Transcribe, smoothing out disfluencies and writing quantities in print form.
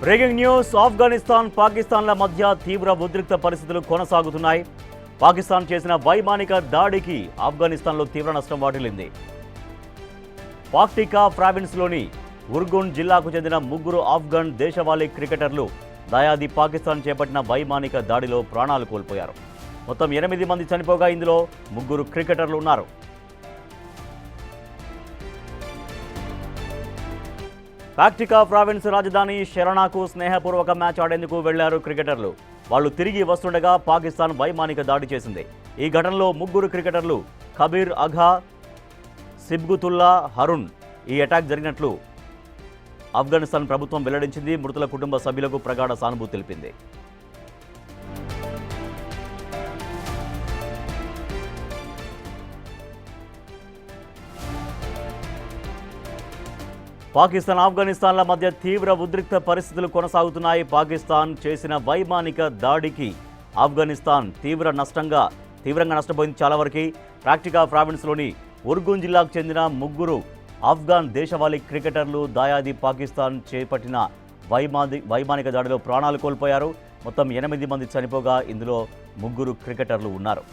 Breaking news. Afghanistan పాకిస్తాన్ల మధ్య తీవ్ర ఉద్రిక్త పరిస్థితులు కొనసాగుతున్నాయి. పాకిస్తాన్ చేసిన వైమానిక దాడికి ఆఫ్ఘనిస్తాన్లో తీవ్ర నష్టం వాటిల్లింది. పాక్టికా ప్రావిన్స్లోని ఉర్గున్ జిల్లాకు చెందిన ముగ్గురు ఆఫ్ఘన్ దేశవాళీ క్రికెటర్లు దాయాది పాకిస్తాన్ చేపట్టిన వైమానిక దాడిలో ప్రాణాలు కోల్పోయారు. మొత్తం 8 మంది చనిపోగా ఇందులో ముగ్గురు క్రికెటర్లు ఉన్నారు. పాక్టికా ప్రావిన్స్ రాజధాని షెరానాకు స్నేహపూర్వక మ్యాచ్ ఆడేందుకు వెళ్లారు క్రికెటర్లు. వాళ్లు తిరిగి వస్తుండగా పాకిస్తాన్ వైమానిక దాడి చేసింది. ఈ ఘటనలో ముగ్గురు క్రికెటర్లు కబీర్ అఘా, సిబ్గుతుల్లా హరుణ్ ఈ అటాక్ జరిగినట్లు ఆఫ్ఘనిస్తాన్ ప్రభుత్వం వెల్లడించింది. మృతుల కుటుంబ సభ్యులకు ప్రగాఢ సానుభూతి తెలిపింది. పాకిస్తాన్ ఆఫ్ఘనిస్తాన్ల మధ్య తీవ్ర ఉద్రిక్త పరిస్థితులు కొనసాగుతున్నాయి. పాకిస్తాన్ చేసిన వైమానిక దాడికి ఆఫ్ఘనిస్తాన్ తీవ్రంగా నష్టపోయింది. చాలా వరకు పాక్టికా ప్రావిన్స్లోని ఉర్గున్ జిల్లాకు చెందిన ముగ్గురు ఆఫ్ఘాన్ దేశవాళీ క్రికెటర్లు దాయాది పాకిస్తాన్ చేపట్టిన వైమానిక దాడిలో ప్రాణాలు కోల్పోయారు. మొత్తం 8 మంది చనిపోగా ఇందులో ముగ్గురు క్రికెటర్లు ఉన్నారు.